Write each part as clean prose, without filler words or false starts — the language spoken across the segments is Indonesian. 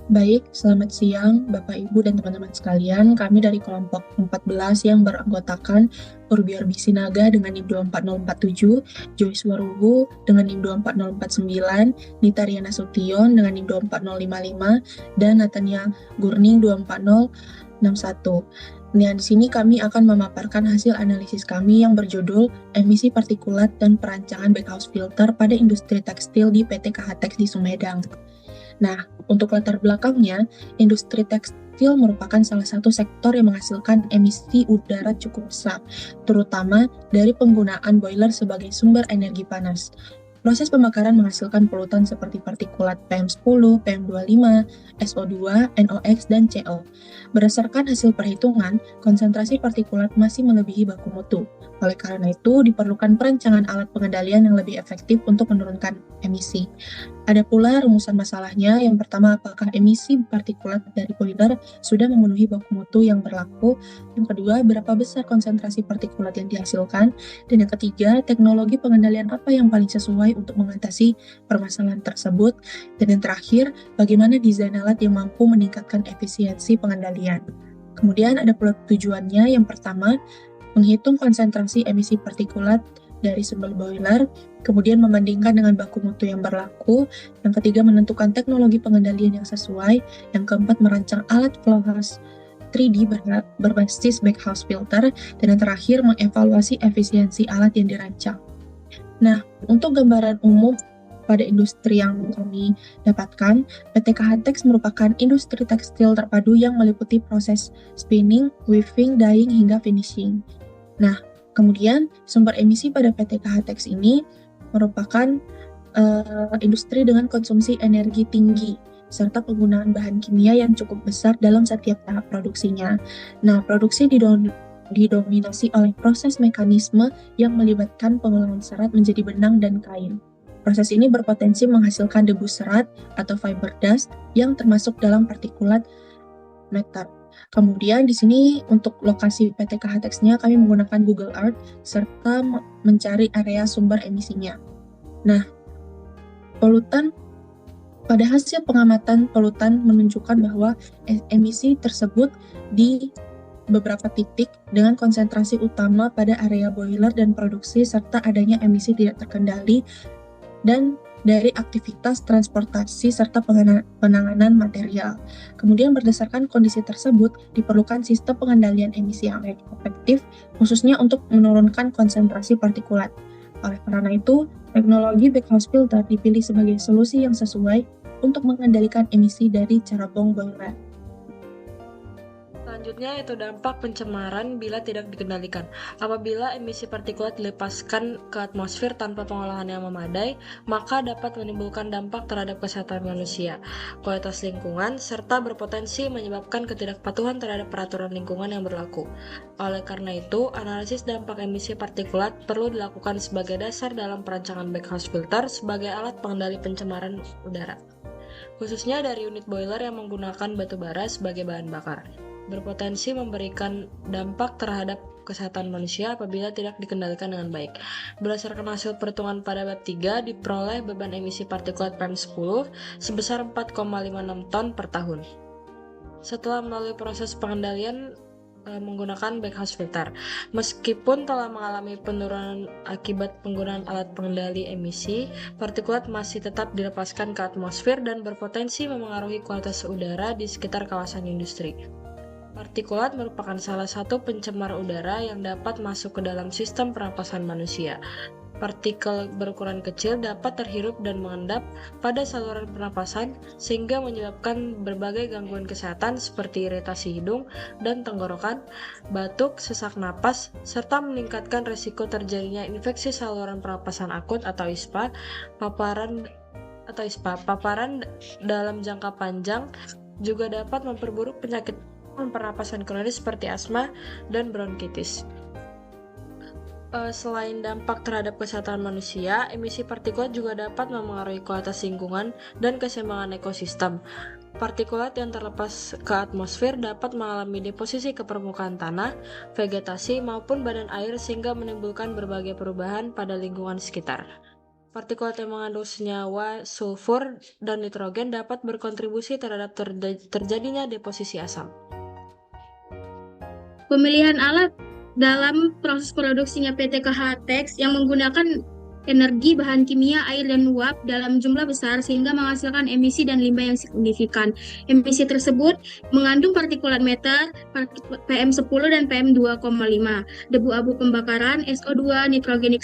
Baik, selamat siang Bapak, Ibu, dan teman-teman sekalian. Kami dari kelompok 14 yang beranggotakan Urbior Sinaga dengan NIM 24047, Joyce Warubu dengan NIM 24049, Nita Riana Sution dengan NIM 24055, dan Natania Gurning 24061. Nah, di sini kami akan memaparkan hasil analisis kami yang berjudul Emisi Partikulat dan Perancangan Backhouse Filter pada Industri Tekstil di PT KHTEX di Sumedang. Nah, untuk latar belakangnya, industri tekstil merupakan salah satu sektor yang menghasilkan emisi udara cukup besar, terutama dari penggunaan boiler sebagai sumber energi panas. Proses pembakaran menghasilkan polutan seperti partikulat PM10, PM25, SO2, NOx, dan CO. Berdasarkan hasil perhitungan, konsentrasi partikulat masih melebihi baku mutu. Oleh karena itu, diperlukan perancangan alat pengendalian yang lebih efektif untuk menurunkan emisi. Ada pula rumusan masalahnya. Yang pertama, apakah emisi partikulat dari boiler sudah memenuhi baku mutu yang berlaku? Yang kedua, berapa besar konsentrasi partikulat yang dihasilkan? Dan yang ketiga, teknologi pengendalian apa yang paling sesuai untuk mengatasi permasalahan tersebut? Dan yang terakhir, bagaimana desain alat yang mampu meningkatkan efisiensi pengendalian? Kemudian ada pula tujuannya. Yang pertama, menghitung konsentrasi emisi partikulat dari sumber boiler, kemudian membandingkan dengan baku mutu yang berlaku. Yang ketiga, menentukan teknologi pengendalian yang sesuai. Yang keempat, merancang alat flow house 3D berbasis backhouse filter. Dan yang terakhir, mengevaluasi efisiensi alat yang dirancang. Nah, untuk gambaran umum pada industri yang kami dapatkan, PT KHTEX merupakan industri tekstil terpadu yang meliputi proses spinning, weaving, dyeing, hingga finishing. Nah, kemudian sumber emisi pada PT KHTEX ini merupakan industri dengan konsumsi energi tinggi serta penggunaan bahan kimia yang cukup besar dalam setiap tahap produksinya. Nah, produksi didominasi oleh proses mekanisme yang melibatkan pengolahan serat menjadi benang dan kain. Proses ini berpotensi menghasilkan debu serat atau fiber dust yang termasuk dalam partikulat meter. Kemudian di sini untuk lokasi PT KHTEX-nya kami menggunakan Google Earth serta mencari area sumber emisinya. Nah, pada hasil pengamatan polutan menunjukkan bahwa emisi tersebut di beberapa titik dengan konsentrasi utama pada area boiler dan produksi serta adanya emisi tidak terkendali dan dari aktivitas transportasi serta penanganan material. Kemudian berdasarkan kondisi tersebut diperlukan sistem pengendalian emisi yang efektif khususnya untuk menurunkan konsentrasi partikulat. Oleh karena itu, teknologi backhouse filter dipilih sebagai solusi yang sesuai untuk mengendalikan emisi dari cerobong boiler. Selanjutnya itu dampak pencemaran bila tidak dikendalikan. Apabila emisi partikulat dilepaskan ke atmosfer tanpa pengolahan yang memadai, maka dapat menimbulkan dampak terhadap kesehatan manusia, kualitas lingkungan, serta berpotensi menyebabkan ketidakpatuhan terhadap peraturan lingkungan yang berlaku. Oleh karena itu, analisis dampak emisi partikulat perlu dilakukan sebagai dasar dalam perancangan backhouse filter sebagai alat pengendali pencemaran udara, khususnya dari unit boiler yang menggunakan batu bara sebagai bahan bakar. Berpotensi memberikan dampak terhadap kesehatan manusia apabila tidak dikendalikan dengan baik. Berdasarkan hasil perhitungan pada bab 3, diperoleh beban emisi partikulat PM10 sebesar 4,56 ton per tahun. Setelah melalui proses pengendalian menggunakan backhouse filter, meskipun telah mengalami penurunan akibat penggunaan alat pengendali emisi, partikulat masih tetap dilepaskan ke atmosfer dan berpotensi memengaruhi kualitas udara di sekitar kawasan industri. Partikulat merupakan salah satu pencemar udara yang dapat masuk ke dalam sistem pernapasan manusia. Partikel berukuran kecil dapat terhirup dan mengendap pada saluran pernapasan sehingga menyebabkan berbagai gangguan kesehatan seperti iritasi hidung dan tenggorokan, batuk, sesak napas, serta meningkatkan risiko terjadinya infeksi saluran pernapasan akut atau ISPA, paparan dalam jangka panjang juga dapat memperburuk penyakit pernapasan kronis seperti asma dan bronkitis. Selain dampak terhadap kesehatan manusia, emisi partikulat juga dapat memengaruhi kualitas lingkungan dan keseimbangan ekosistem. Partikulat yang terlepas ke atmosfer dapat mengalami deposisi ke permukaan tanah, vegetasi, maupun badan air sehingga menimbulkan berbagai perubahan pada lingkungan sekitar. Partikulat yang mengandung senyawa sulfur dan nitrogen dapat berkontribusi terhadap terjadinya deposisi asam. Pemilihan alat dalam proses produksinya PT KHTEX yang menggunakan energi, bahan kimia, air, dan uap dalam jumlah besar sehingga menghasilkan emisi dan limbah yang signifikan. Emisi tersebut mengandung partikulat meter, PM10 dan PM2,5, debu abu pembakaran, SO2, nitrogen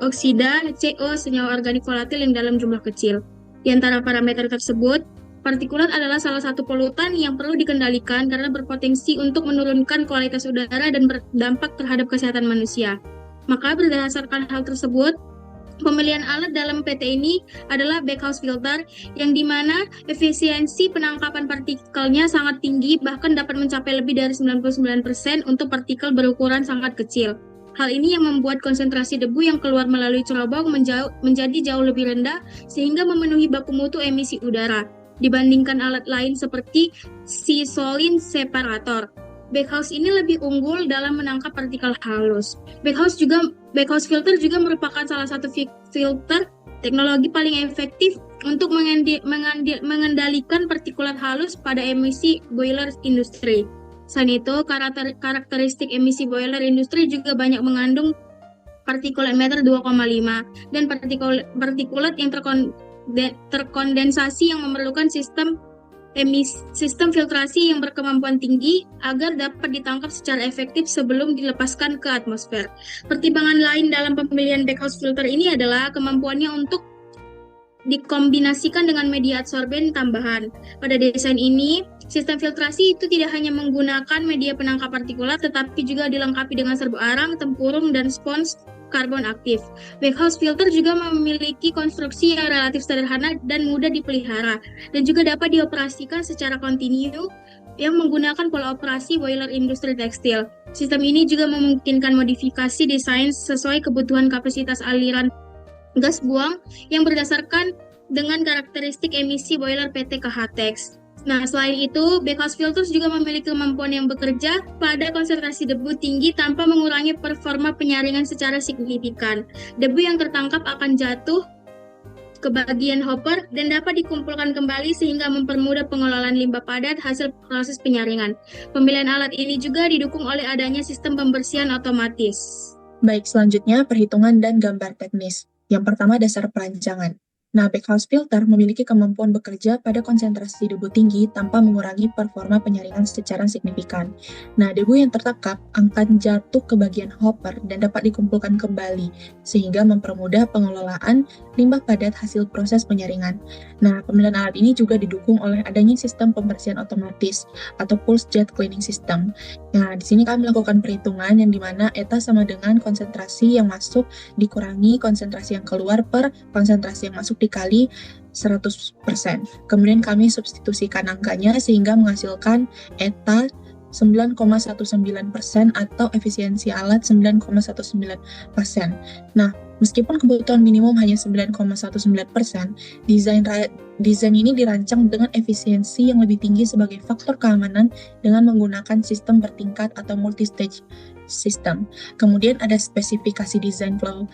oksida, CO, senyawa organik volatil yang dalam jumlah kecil. Di antara parameter tersebut, partikulat adalah salah satu polutan yang perlu dikendalikan karena berpotensi untuk menurunkan kualitas udara dan berdampak terhadap kesehatan manusia. Maka berdasarkan hal tersebut, pemilihan alat dalam PT ini adalah backhouse filter yang dimana efisiensi penangkapan partikelnya sangat tinggi, bahkan dapat mencapai lebih dari 99% untuk partikel berukuran sangat kecil. Hal ini yang membuat konsentrasi debu yang keluar melalui cerobong menjadi jauh lebih rendah sehingga memenuhi baku mutu emisi udara dibandingkan alat lain seperti Sisolin separator. Backhouse ini lebih unggul dalam menangkap partikel halus. Backhouse filter juga merupakan salah satu filter teknologi paling efektif untuk mengendalikan partikulat halus pada emisi boiler industri. Selain itu, karakteristik emisi boiler industri juga banyak mengandung partikulat meter 2,5 dan partikulat yang terkondensasi yang memerlukan sistem filtrasi yang berkemampuan tinggi agar dapat ditangkap secara efektif sebelum dilepaskan ke atmosfer. Pertimbangan lain dalam pemilihan backhouse filter ini adalah kemampuannya untuk dikombinasikan dengan media adsorben tambahan. Pada desain ini, sistem filtrasi itu tidak hanya menggunakan media penangkap partikulat, tetapi juga dilengkapi dengan serbuk arang, tempurung, dan spons karbon aktif. Backhouse filter juga memiliki konstruksi yang relatif sederhana dan mudah dipelihara, dan juga dapat dioperasikan secara kontinu yang menggunakan pola operasi boiler industri tekstil. Sistem ini juga memungkinkan modifikasi desain sesuai kebutuhan kapasitas aliran gas buang yang berdasarkan dengan karakteristik emisi boiler PT KHTEX. Nah, selain itu, backhouse filters juga memiliki kemampuan yang bekerja pada konsentrasi debu tinggi tanpa mengurangi performa penyaringan secara signifikan. Debu yang tertangkap akan jatuh ke bagian hopper dan dapat dikumpulkan kembali sehingga mempermudah pengelolaan limbah padat hasil proses penyaringan. Pemilihan alat ini juga didukung oleh adanya sistem pembersihan otomatis. Baik, selanjutnya perhitungan dan gambar teknis. Yang pertama, dasar perancangan. Nah, backhouse filter memiliki kemampuan bekerja pada konsentrasi debu tinggi tanpa mengurangi performa penyaringan secara signifikan. Nah, debu yang tertangkap akan jatuh ke bagian hopper dan dapat dikumpulkan kembali, sehingga mempermudah pengelolaan limbah padat hasil proses penyaringan. Nah, pemilihan alat ini juga didukung oleh adanya sistem pembersihan otomatis atau pulse jet cleaning system. Nah, di sini kami melakukan perhitungan yang dimana eta sama dengan konsentrasi yang masuk dikurangi konsentrasi yang keluar per konsentrasi yang masuk dikali 100%. Kemudian kami substitusikan angkanya sehingga menghasilkan eta 9,19% atau efisiensi alat 9,19%. Nah, meskipun kebutuhan minimum hanya 9,19%, desain ini dirancang dengan efisiensi yang lebih tinggi sebagai faktor keamanan dengan menggunakan sistem bertingkat atau multi-stage system. Kemudian ada spesifikasi desain flow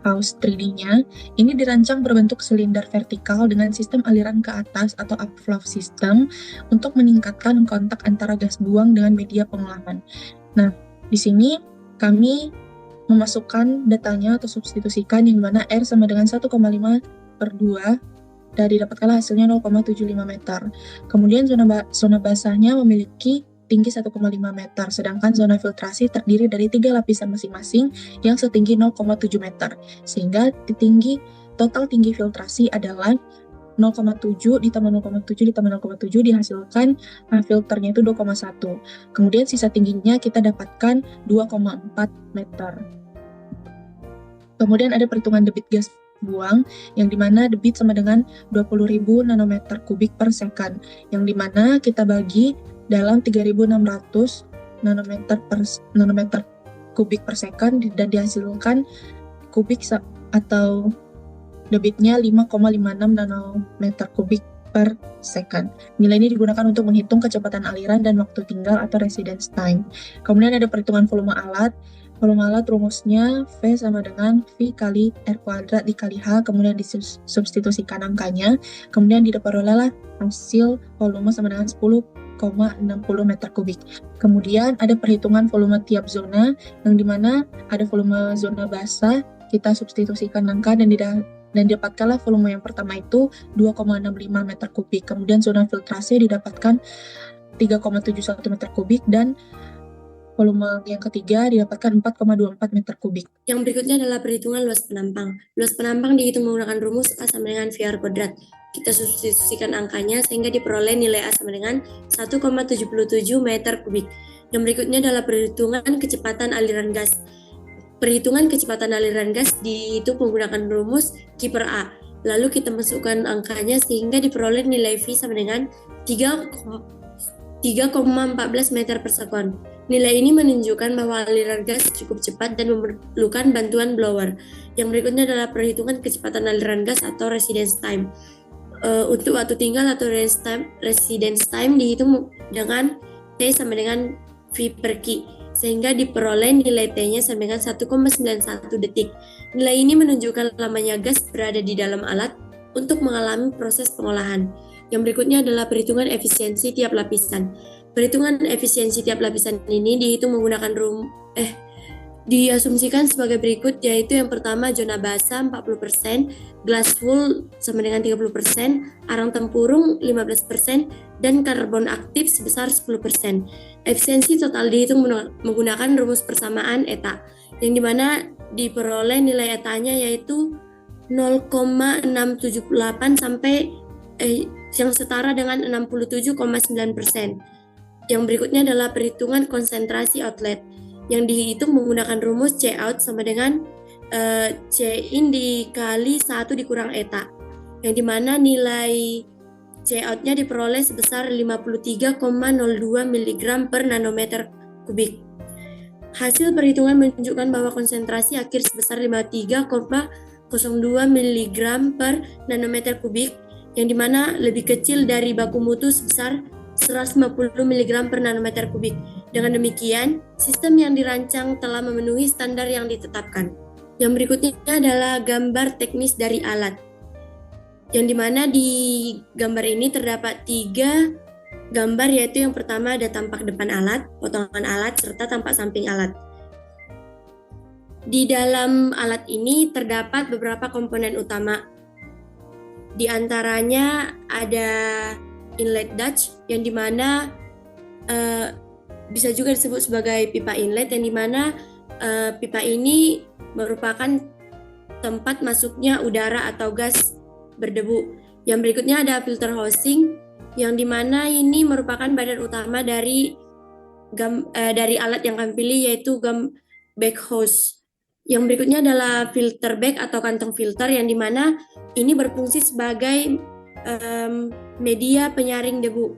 house 3D-nya, ini dirancang berbentuk silinder vertikal dengan sistem aliran ke atas atau upflow system untuk meningkatkan kontak antara gas buang dengan media pengolahan. Nah, di sini kami memasukkan datanya atau substitusikan yang mana R sama dengan 1,5/2 dan didapatkanlah hasilnya 0,75 meter. Kemudian zona basahnya memiliki tinggi 1,5 meter, sedangkan zona filtrasi terdiri dari 3 lapisan masing-masing yang setinggi 0,7 meter, sehingga total tinggi filtrasi adalah 0,7 ditambah 0,7 ditambah 0,7 dihasilkan filternya itu 2,1. Kemudian sisa tingginya kita dapatkan 2,4 meter. Kemudian ada perhitungan debit gas buang, yang dimana debit sama dengan 20.000 nanometer kubik per second, yang dimana kita bagi dalam 3.600 nanometer kubik per second dan dihasilkan kubik atau debitnya 5,56 nanometer kubik per second. Nilai ini digunakan untuk menghitung kecepatan aliran dan waktu tinggal atau residence time. Kemudian ada perhitungan volume alat. Volume alat rumusnya V sama dengan V kali R kuadrat dikali H, kemudian disubstitusikan angkanya, kemudian diperolehlah hasil volume sama dengan 10,60 meter kubik. Kemudian ada perhitungan volume tiap zona, yang dimana ada volume zona basah, kita substitusikan angka dan didapatkanlah volume yang pertama itu 2,65 meter kubik. Kemudian zona filtrasi didapatkan 3,71 meter kubik dan volume yang ketiga didapatkan 4,24 meter kubik. Yang berikutnya adalah perhitungan luas penampang. Luas penampang dihitung menggunakan rumus A sama dengan VR kuadrat. Kita substitusikan angkanya sehingga diperoleh nilai A sama dengan 1,77 meter kubik. Yang berikutnya adalah perhitungan kecepatan aliran gas. Perhitungan kecepatan aliran gas dihitung menggunakan rumus Q per A. Lalu kita masukkan angkanya sehingga diperoleh nilai V sama dengan 3,14 meter per sekon. Nilai ini menunjukkan bahwa aliran gas cukup cepat dan memerlukan bantuan blower. Yang berikutnya adalah perhitungan kecepatan aliran gas atau residence time. Untuk waktu tinggal atau residence time dihitung dengan T sama dengan V per Q, sehingga diperoleh nilai T-nya sama dengan 1,91 detik. Nilai ini menunjukkan lamanya gas berada di dalam alat untuk mengalami proses pengolahan. Yang berikutnya adalah perhitungan efisiensi tiap lapisan. Perhitungan efisiensi tiap lapisan ini dihitung menggunakan diasumsikan sebagai berikut, yaitu yang pertama zona basah 40%, glass wool sama dengan 30%, arang tempurung 15%, dan karbon aktif sebesar 10%. Efisiensi total dihitung menggunakan rumus persamaan eta, yang dimana diperoleh nilai etanya yaitu 0,678 sampai yang setara dengan 67,9%. Yang berikutnya adalah perhitungan konsentrasi outlet yang dihitung menggunakan rumus C out sama dengan C in dikali 1 dikurang eta, yang dimana nilai C outnya diperoleh sebesar 53,02 mg per nanometer kubik. Hasil perhitungan menunjukkan bahwa konsentrasi akhir sebesar 53,02 mg per nanometer kubik, yang dimana lebih kecil dari baku mutu sebesar 150 mg per nanometer kubik. Dengan demikian, sistem yang dirancang telah memenuhi standar yang ditetapkan. Yang berikutnya adalah gambar teknis dari alat, yang dimana di gambar ini terdapat 3 gambar, yaitu yang pertama ada tampak depan alat, potongan alat, serta tampak samping alat. Di dalam alat ini terdapat beberapa komponen utama. Di antaranya ada inlet Dutch, yang dimana bisa juga disebut sebagai pipa inlet, yang dimana pipa ini merupakan tempat masuknya udara atau gas berdebu. Yang berikutnya ada filter housing, yang dimana ini merupakan badan utama dari alat yang kami pilih, yaitu bag hose. Yang berikutnya adalah filter bag atau kantong filter, yang dimana ini berfungsi sebagai media penyaring debu.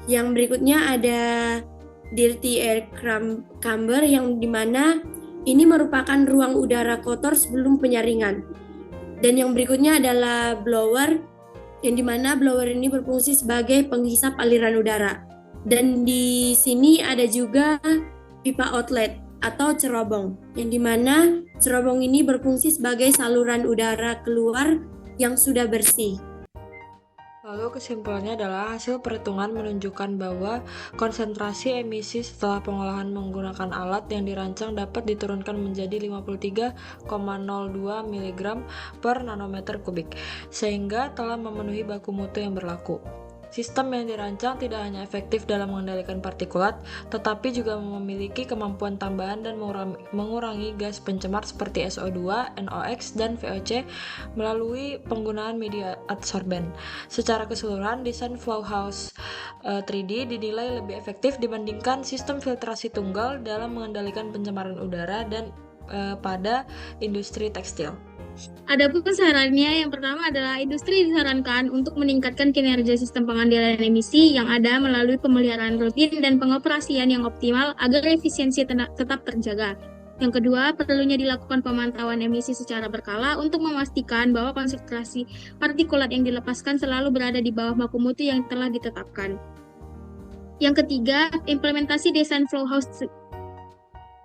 Yang berikutnya ada dirty air chamber, yang dimana ini merupakan ruang udara kotor sebelum penyaringan. Dan yang berikutnya adalah blower, yang dimana blower ini berfungsi sebagai penghisap aliran udara. Dan di sini ada juga pipa outlet atau cerobong, yang dimana cerobong ini berfungsi sebagai saluran udara keluar yang sudah bersih. Lalu kesimpulannya adalah hasil perhitungan menunjukkan bahwa konsentrasi emisi setelah pengolahan menggunakan alat yang dirancang dapat diturunkan menjadi 53,02 mg per nanometer kubik, sehingga telah memenuhi baku mutu yang berlaku. Sistem yang dirancang tidak hanya efektif dalam mengendalikan partikulat, tetapi juga memiliki kemampuan tambahan dan mengurangi gas pencemar seperti SO2, NOx, dan VOC melalui penggunaan media adsorben. Secara keseluruhan, desain Flowhouse 3D dinilai lebih efektif dibandingkan sistem filtrasi tunggal dalam mengendalikan pencemaran udara dan pada industri tekstil. Adapun sarannya, yang pertama adalah industri disarankan untuk meningkatkan kinerja sistem pengendalian emisi yang ada melalui pemeliharaan rutin dan pengoperasian yang optimal agar efisiensi tetap terjaga. Yang kedua, perlunya dilakukan pemantauan emisi secara berkala untuk memastikan bahwa konsentrasi partikulat yang dilepaskan selalu berada di bawah baku mutu yang telah ditetapkan. Yang ketiga, implementasi desain Flowhouse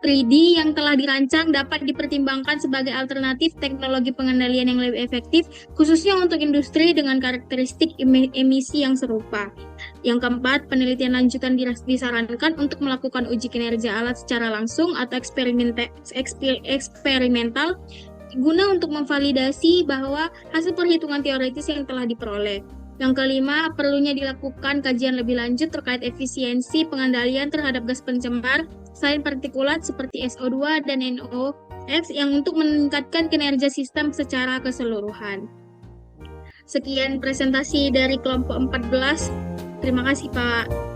3D yang telah dirancang dapat dipertimbangkan sebagai alternatif teknologi pengendalian yang lebih efektif, khususnya untuk industri dengan karakteristik emisi yang serupa. Yang keempat, penelitian lanjutan disarankan untuk melakukan uji kinerja alat secara langsung atau eksperimental guna untuk memvalidasi bahwa hasil perhitungan teoritis yang telah diperoleh. Yang kelima, perlunya dilakukan kajian lebih lanjut terkait efisiensi pengendalian terhadap gas pencemar selain partikulat seperti SO2 dan NOx yang untuk meningkatkan kinerja sistem secara keseluruhan. Sekian presentasi dari kelompok 14. Terima kasih, Pak.